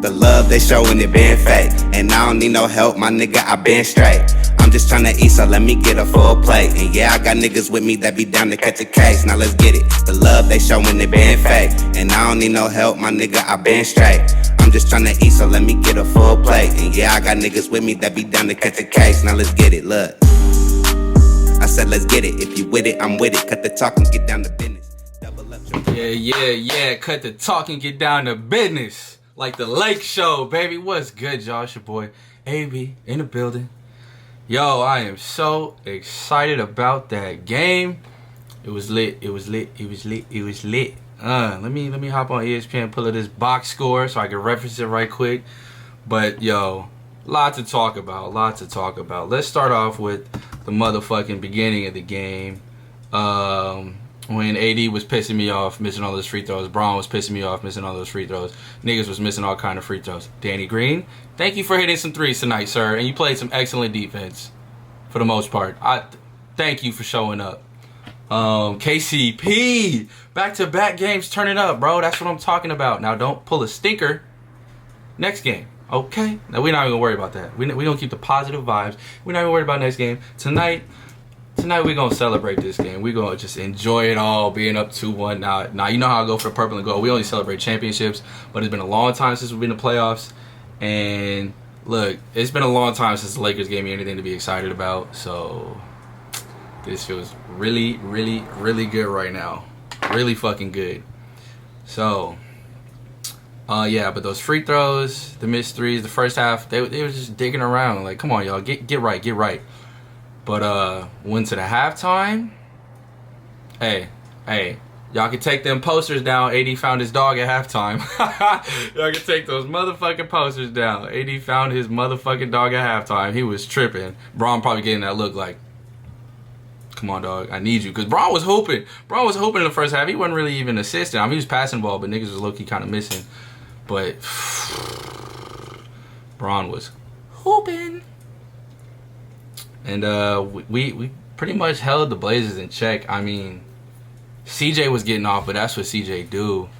The love they showing it been fake, and I don't need no help, my nigga, I been straight. I'm just tryna eat, so let me get a full plate. And yeah, I got niggas with me that be down to catch a case. Now let's get it. The love they showing it been fake, and I don't need no help, my nigga, I been straight. I'm just tryna eat, so let me get a full plate. And yeah, I got niggas with me that be down to catch a case. Now let's get it, look. I said let's get it. If you with it, I'm with it. Cut the talk and get down to business. Double up. Yeah. Cut the talk and get down to business. Like the Lake Show, baby. What's good, y'all? It's your boy, AB, in the building. Yo, I am so excited about that game. It was lit. Let me hop on ESPN, pull up this box score so I can reference it right quick. But yo, lot to talk about. Let's start off with the motherfucking beginning of the game. When AD was pissing me off missing all those free throws, Braun was pissing me off missing all those free throws, niggas was missing all kind of free throws. Danny Green, thank you for hitting some threes tonight, sir, and you played some excellent defense for the most part. I thank you for showing up. KCP, back-to-back games turning up, bro. That's what I'm talking about. Now don't pull a stinker next game, okay? Now we're not even gonna worry about that. We gonna keep the positive vibes. We're not even worried about next game. Tonight we're going to celebrate this game. We're going to just enjoy it all, being up 2-1. Now, you know how I go for the purple and gold. We only celebrate championships, but it's been a long time since we've been in the playoffs. And, look, it's been a long time since the Lakers gave me anything to be excited about. So, this feels really, really, really good right now. Really fucking good. So, yeah, but those free throws, the missed threes, the first half, they were just digging around. Like, come on, y'all, get right. But went to the halftime. Hey, y'all can take them posters down. AD found his dog at halftime. Y'all can take those motherfucking posters down. AD found his motherfucking dog at halftime. He was tripping. Braun probably getting that look like, come on, dog, I need you. Because Braun was hooping. In the first half. He wasn't really even assisting. I mean, he was passing the ball, but niggas was low-key kind of missing. But Braun was hooping. And we pretty much held the Blazers in check. I mean, CJ was getting off, but that's what CJ do.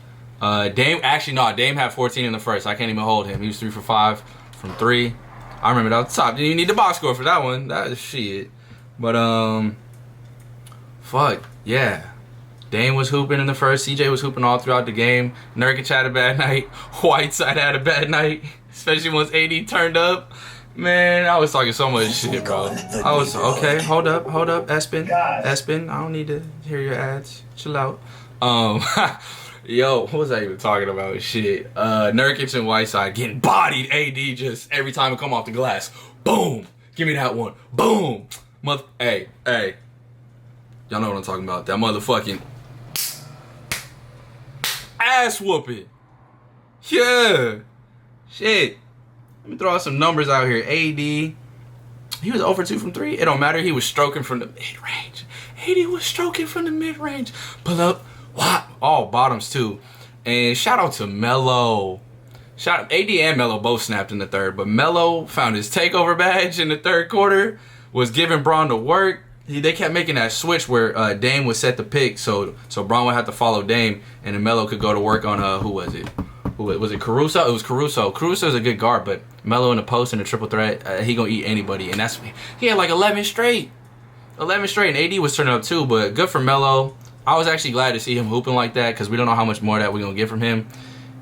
Dame had 14 in the first. I can't even hold him. He was 3 for 5 from 3. I remember that was the top. You need the box score for that one. That is shit. But fuck yeah. Dame was hooping in the first. CJ was hooping all throughout the game. Nurkic had a bad night. Whiteside had a bad night, especially once AD turned up. Man, I was talking so much shit, bro. I was, okay, hold up, Espen, I don't need to hear your ads. Chill out. Yo, what was I even talking about? Shit. Nurkic and Whiteside getting bodied. AD just every time it come off the glass. Boom. Give me that one. Boom. Hey. Y'all know what I'm talking about. That motherfucking ass whooping. Yeah. Shit. Let me throw out some numbers out here. AD, he was 0 for 2 from 3. It don't matter. He was stroking from the mid-range. AD was stroking from the mid-range. Pull up. Whop. All bottoms, too. And shout out to Melo. AD and Melo both snapped in the third. But Melo found his takeover badge in the third quarter. Was giving Braun the work. They kept making that switch where Dame would set the pick. So Braun would have to follow Dame. And then Melo could go to work on, who was it? Was it Caruso? It was Caruso. Caruso's a good guard, but Melo in the post and the triple threat, he gonna eat anybody. And he had like 11 straight. And AD was turning up too, but good for Melo. I was actually glad to see him hooping like that because we don't know how much more that we're gonna get from him.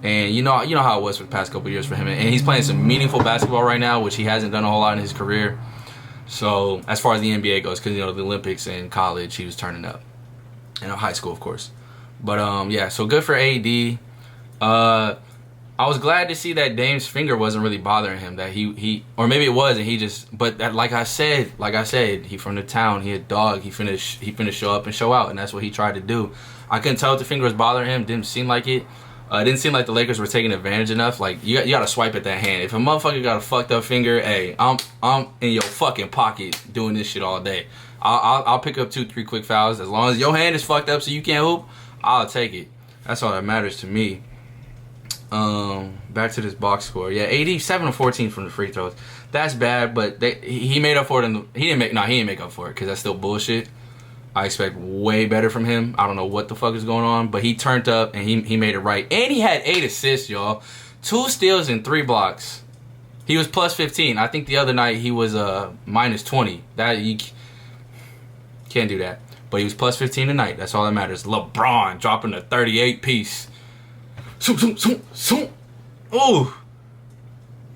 And you know how it was for the past couple years for him. And he's playing some meaningful basketball right now, which he hasn't done a whole lot in his career. So as far as the NBA goes, because the Olympics and college, he was turning up. And high school, of course. But yeah, so good for AD. I was glad to see that Dame's finger wasn't really bothering him. That he or maybe it was, and he just. But that, like I said, he from the town. He a dog. He finna show up and show out, and that's what he tried to do. I couldn't tell if the finger was bothering him. Didn't seem like it. It didn't seem like the Lakers were taking advantage enough. Like you got to swipe at that hand. If a motherfucker got a fucked up finger, hey, I'm in your fucking pocket doing this shit all day. I'll pick up 2-3 quick fouls as long as your hand is fucked up so you can't hoop. I'll take it. That's all that matters to me. Back to this box score. Yeah, 87 of 14 from the free throws. That's bad, but he made up for it. He didn't make up for it because that's still bullshit. I expect way better from him. I don't know what the fuck is going on, but he turned up and he made it right. And he had 8 assists, y'all. 2 steals and 3 blocks. He was plus 15. I think the other night he was minus 20. That you can't do that. But he was plus 15 tonight. That's all that matters. LeBron dropping a 38 piece. Ooh.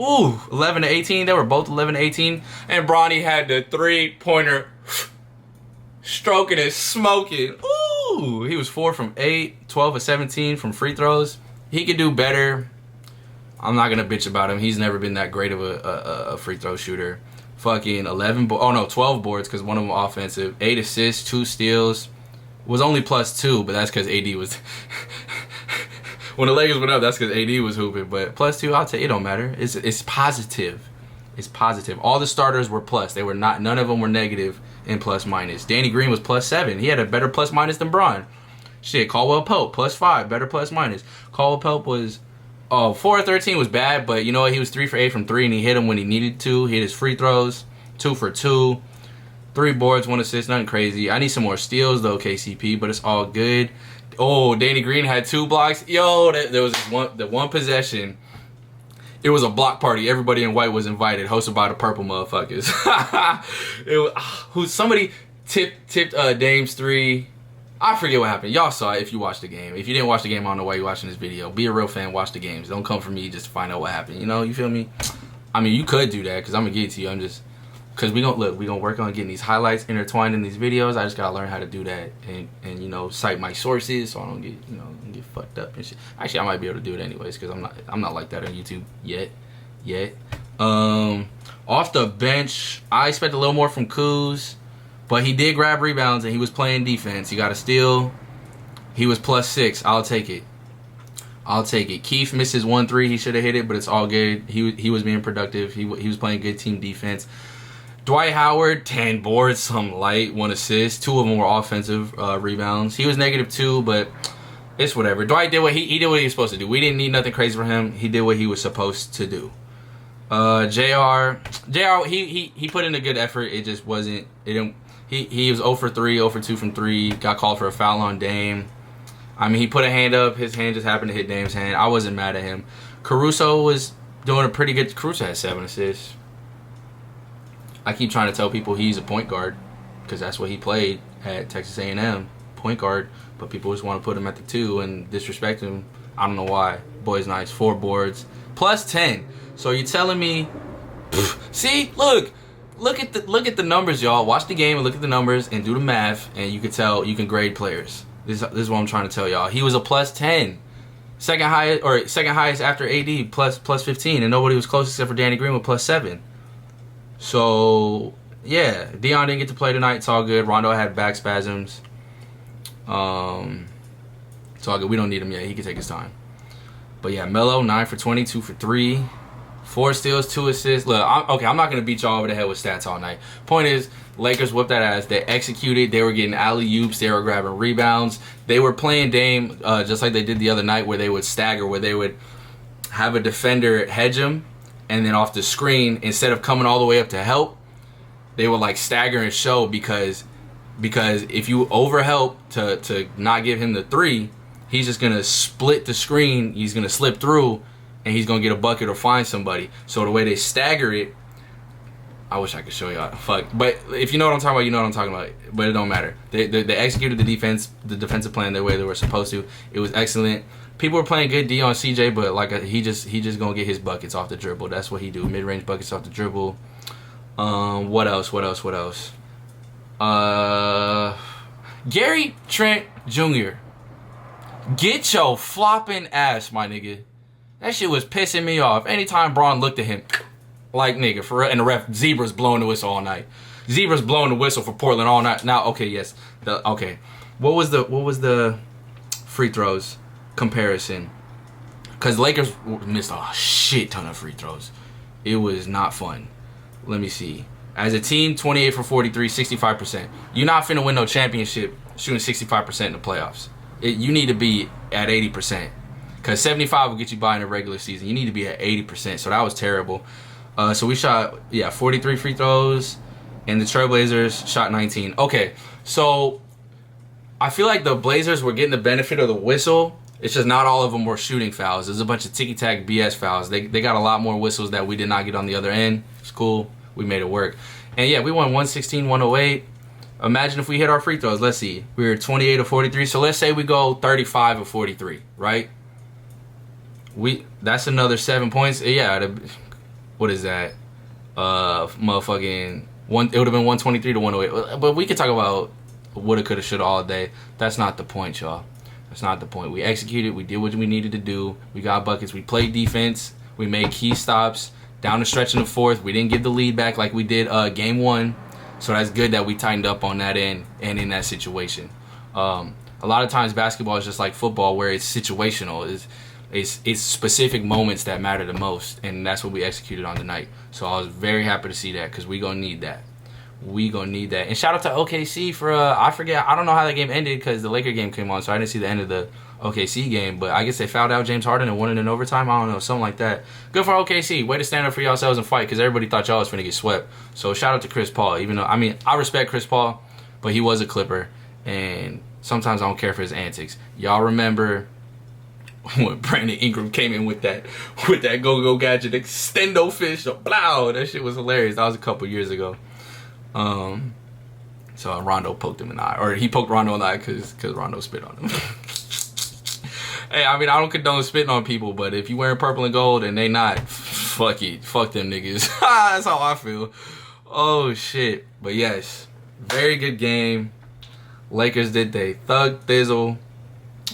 Ooh. 11 to 18. They were both 11 to 18. And Bronny had the 3-pointer stroking and smoking. Ooh. He was 4 from 8. 12 of 17 from free throws. He could do better. I'm not going to bitch about him. He's never been that great of a free throw shooter. Fucking 12 boards because one of them offensive. 8 assists, 2 steals. Was only plus 2, but that's because AD was... when the Lakers went up, that's because AD was hooping. But plus 2, I'll tell you, it don't matter. It's positive. It's positive. All the starters were plus. They were not. None of them were negative in plus minus. Danny Green was plus 7. He had a better plus minus than Bron. Shit, Caldwell Pope, plus 5. Better plus minus. Caldwell Pope was... 4 of 13 was bad, but you know what? He was 3 for 8 from 3, and he hit them when he needed to. He hit his free throws, 2 for 2, 3 boards, 1 assist, nothing crazy. I need some more steals though, KCP, but it's all good. Oh, Danny Green had 2 blocks. Yo, there was this one possession. It was a block party. Everybody in white was invited, hosted by the purple motherfuckers. Somebody tipped Dame's 3. I forget what happened. Y'all saw it if you watched the game. If you didn't watch the game, I don't know why you're watching this video. Be a real fan, watch the games. Don't come for me just to find out what happened. You know, you feel me? I mean, you could do that because I'm going to get it to you. I'm just... Because we're going to work on getting these highlights intertwined in these videos. I just got to learn how to do that and you know, cite my sources so I don't get, you know, get fucked up and shit. Actually, I might be able to do it anyways because I'm not like that on YouTube yet. Off the bench, I expect a little more from Kuz. But he did grab rebounds and he was playing defense. He got a steal. He was plus 6. I'll take it. Keith missed his 1-3. He should have hit it, but it's all good. He was being productive. He was playing good team defense. Dwight Howard, 10 boards, some light, 1 assist. 2 of them were offensive rebounds. He was -2, but it's whatever. Dwight did what he did what he was supposed to do. We didn't need nothing crazy from him. He did what he was supposed to do. JR, he put in a good effort. It just wasn't. It didn't. He was 0 for 3, 0 for 2 from 3. Got called for a foul on Dame. I mean, he put a hand up. His hand just happened to hit Dame's hand. I wasn't mad at him. Caruso was doing a pretty good... Caruso had 7 assists. I keep trying to tell people he's a point guard because that's what he played at Texas A&M, point guard. But people just want to put him at the 2 and disrespect him. I don't know why. Boy's nice. 4 boards. Plus 10. So you're telling me... See? Look at the numbers, y'all. Watch the game and look at the numbers and do the math, and you can tell, you can grade players. This is what I'm trying to tell y'all. He was a plus 10, second highest after AD, plus 15, and nobody was close except for Danny Green with plus 7. So yeah, Dion didn't get to play tonight. It's all good. Rondo had back spasms. It's all good. We don't need him yet. He can take his time. But yeah, Melo 9 for 20, 2 for 3. 4 steals, 2 assists. Look, I'm not going to beat y'all over the head with stats all night. Point is, Lakers whipped that ass. They executed. They were getting alley-oops. They were grabbing rebounds. They were playing Dame just like they did the other night where they would stagger, where they would have a defender hedge him, and then off the screen, instead of coming all the way up to help, they would like stagger and show because if you overhelp to not give him the 3, he's just going to split the screen. He's going to slip through, and he's going to get a bucket or find somebody. So the way they stagger it, I wish I could show y'all. Fuck. But if you know what I'm talking about, you know what I'm talking about. But it don't matter. They executed the defensive plan the way they were supposed to. It was excellent. People were playing good D on CJ, but like he just going to get his buckets off the dribble. That's what he do. Mid-range buckets off the dribble. What else? Gary Trent Jr. Get your flopping ass, my nigga. That shit was pissing me off. Anytime Braun looked at him, like nigga, for real, and the ref, Zebra's blowing the whistle all night. Zebra's blowing the whistle for Portland all night. Now, okay, yes, okay. What was the free throws comparison? Because Lakers missed a shit ton of free throws. It was not fun. Let me see. As a team, 28 for 43, 65%. You're not finna win no championship shooting 65% in the playoffs. You need to be at 80%. Because 75 will get you by in the regular season. You need to be at 80%. So that was terrible. So we shot, 43 free throws. And the Trailblazers shot 19. Okay, so I feel like the Blazers were getting the benefit of the whistle It's just not all of them were shooting fouls. There's a bunch of ticky-tack BS fouls. They got a lot more whistles that we did not get on the other end. It's cool. We made it work. And yeah, we won 116-108. Imagine if we hit our free throws. Let's see. We were 28 of 43. So let's say we go 35 of 43, right? That's another 7 points. Yeah, what is that? Motherfucking one. It would have been 123 to 108. But we could talk about woulda, coulda, shoulda all day. That's not the point, y'all. That's not the point. We executed. We did what we needed to do. We got buckets. We played defense. We made key stops down the stretch in the fourth. We didn't give the lead back like we did game one. So that's good that we tightened up on that end and in that situation. A lot of times basketball is just like football, where it's situational. It's specific moments that matter the most, and that's what we executed on tonight. So I was very happy to see that, because we gonna need that. We gonna need that. And shout out to OKC for I don't know how that game ended, because the Laker game came on, so I didn't see the end of the OKC game. But I guess they fouled out James Harden and won it in overtime. I don't know, something like that. Good for OKC. Way to stand up for yourselves and fight, because everybody thought y'all was finna get swept. So shout out to Chris Paul. Even though, I mean, I respect Chris Paul, but he was a Clipper, and sometimes I don't care for his antics. Y'all remember when Brandon Ingram came in with that go-go gadget extendo fish? Blow! That shit was hilarious. That was a couple years ago. So Rondo poked him in the eye, or he poked Rondo in the eye because Rondo spit on him. Hey, I mean, I don't condone spitting on people, but if you wearing purple and gold and they not, fuck it, fuck them niggas. That's how I feel. Oh shit. But yes, very good game. Lakers did they thug thizzle.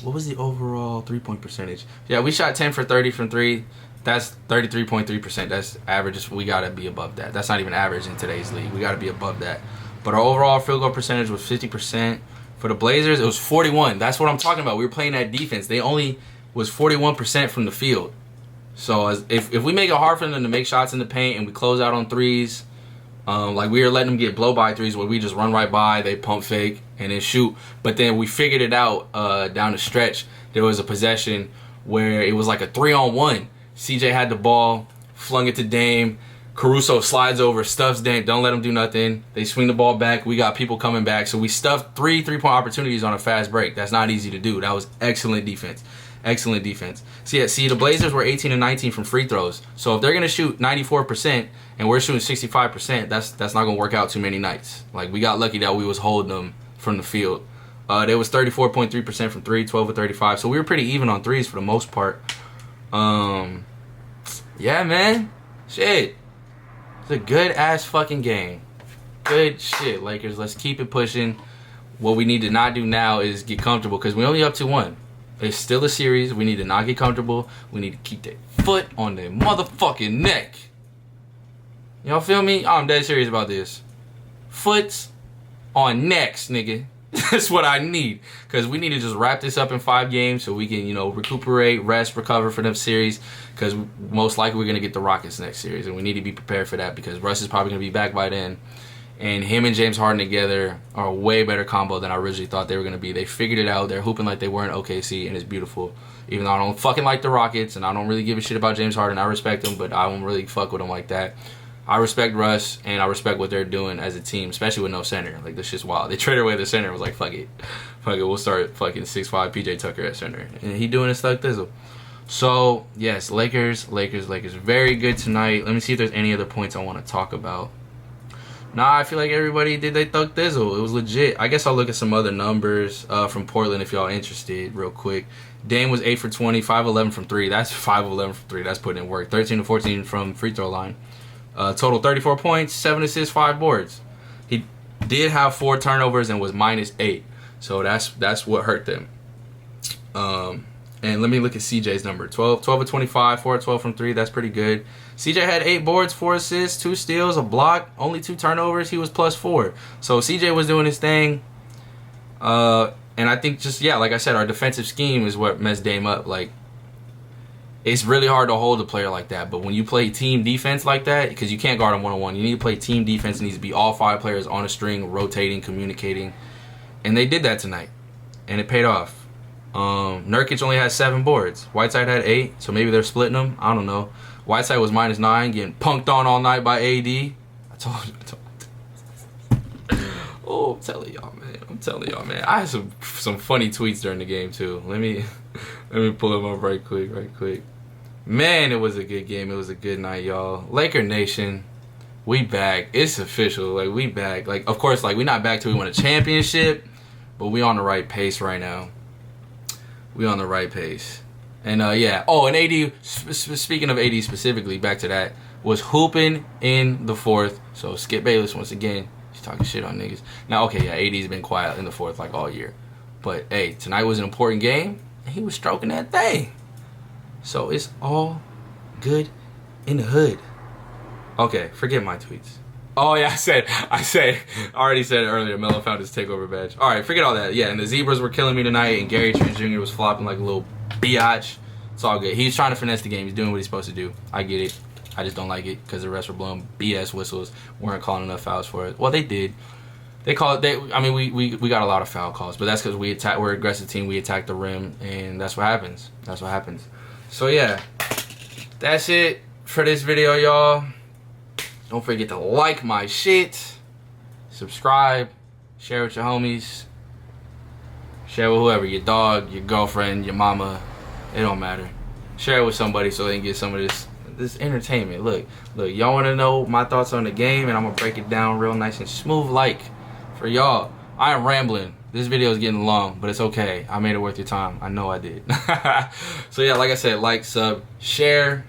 What was the overall 3-point percentage? Yeah, we shot 10 for 30 from 3. That's 33.3%. That's average. We got to be above that. That's not even average in today's league. We got to be above that. But our overall field goal percentage was 50%. For the Blazers, it was 41. That's what I'm talking about. We were playing that defense. They only was 41% from the field. So if we make it hard for them to make shots in the paint and we close out on threes, like we were letting them get blow-by threes where we just run right by, they pump fake, and then shoot. But then we figured it out down the stretch. There was a possession where it was like a 3-on-1. CJ had the ball, flung it to Dame. Caruso slides over, stuffs Dame. Don't let him do nothing. They swing the ball back. We got people coming back. So we stuffed 3 3-point opportunities on a fast break. That's not easy to do. That was excellent defense. Excellent defense. See, the Blazers were 18 and 19 from free throws. So if they're going to shoot 94% and we're shooting 65%, that's not going to work out too many nights. Like, we got lucky that we was holding them from the field. They was 34.3% from 3, 12 of 35. So we were pretty even on threes for the most part. Yeah, man. Shit. It's a good-ass fucking game. Good shit, Lakers. Let's keep it pushing. What we need to not do now is get comfortable, because we're only up to 1. It's still a series. We need to not get comfortable. We need to keep that foot on their motherfucking neck. Y'all feel me? I'm dead serious about this. Foot on necks, nigga. That's what I need. Because we need to just wrap this up in 5 games so we can, recuperate, rest, recover for them series. Because most likely we're going to get the Rockets next series. And we need to be prepared for that, because Russ is probably going to be back by then. And him and James Harden together are a way better combo than I originally thought they were going to be. They figured it out. They're hooping like they were in OKC, and it's beautiful. Even though I don't fucking like the Rockets, and I don't really give a shit about James Harden. I respect him, but I don't really fuck with him like that. I respect Russ, and I respect what they're doing as a team, especially with no center. Like, this shit's wild. They traded away the center. It was like, fuck it. Fuck it, we'll start fucking 6'5" PJ Tucker at center. And he doing his thug thizzle. So, yes, Lakers. Very good tonight. Let me see if there's any other points I want to talk about. Nah, I feel like everybody did they thug thizzle. It was legit. I guess I'll look at some other numbers from Portland if y'all interested real quick. Dame was 8 for 20, 5-11 from 3. That's 5-11 from 3. That's putting in work. 13 to 14 from free throw line. Total 34 points, 7 assists, 5 boards. He did have 4 turnovers and was -8. So that's what hurt them. And let me look at CJ's number. 12 of 25, 4 of 12 from 3. That's pretty good. CJ had 8 boards, 4 assists, 2 steals, a block, only 2 turnovers. He was +4. So CJ was doing his thing. And I think just, like I said, our defensive scheme is what messed Dame up. Like, it's really hard to hold a player like that. But when you play team defense like that, because you can't guard him one-on-one, you need to play team defense. It needs to be all 5 players on a string, rotating, communicating. And they did that tonight. And it paid off. Nurkic only had 7 boards. Whiteside had 8, so maybe they're splitting them. I don't know. Whiteside was -9, getting punked on all night by AD. I told you. Oh, I'm telling y'all, man. I had some funny tweets during the game too. Let me Let me pull him up right quick. Man, it was a good game. It was a good night, y'all. Laker Nation, we back. It's official. Like, we back. Like, of course, like, we not back till we win a championship, but we on the right pace right now. We on the right pace. And, yeah. Oh, and AD, speaking of AD specifically, back to that, was hooping in the fourth. So, Skip Bayless, once again, he's talking shit on niggas. Now, okay, yeah, AD's been quiet in the fourth, like, all year. But, hey, tonight was an important game, and he was stroking that thing. So, it's all good in the hood. Okay, forget my tweets. Oh, yeah, I already said it earlier. Melo found his takeover badge. All right, forget all that. Yeah, and the Zebras were killing me tonight, and Gary Trent Jr. was flopping like a little biatch. It's all good. He's trying to finesse the game. He's doing what he's supposed to do. I get it. I just don't like it because the refs were blowing BS whistles. Weren't calling enough fouls for it. Well, they did. They called. I mean, we got a lot of foul calls, but that's because we're an aggressive team. We attack the rim, and that's what happens. That's what happens. So yeah, that's it for this video, y'all. Don't forget to like my shit, subscribe, share with your homies, share with whoever, your dog, your girlfriend, your mama, it don't matter. Share it with somebody so they can get some of this entertainment. Look, y'all want to know my thoughts on the game, and I'm going to break it down real nice and smooth like for y'all. I am rambling. This video is getting long, but it's okay. I made it worth your time. I know I did. So yeah, like I said, like, sub, share.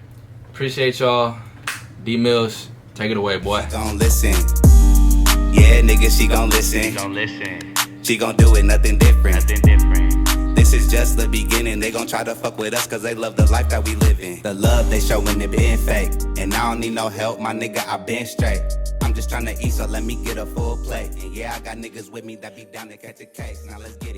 Appreciate y'all. D Mills. Take it away, boy. She gon' listen. Yeah, nigga, she gon' listen. She gon' do it, nothing different. This is just the beginning. They gon' try to fuck with us cause they love the life that we live in. The love they showin' it been fake. And I don't need no help, my nigga, I been straight. I'm just tryna eat, so let me get a full plate. And yeah, I got niggas with me that be down to catch a case. Now let's get it.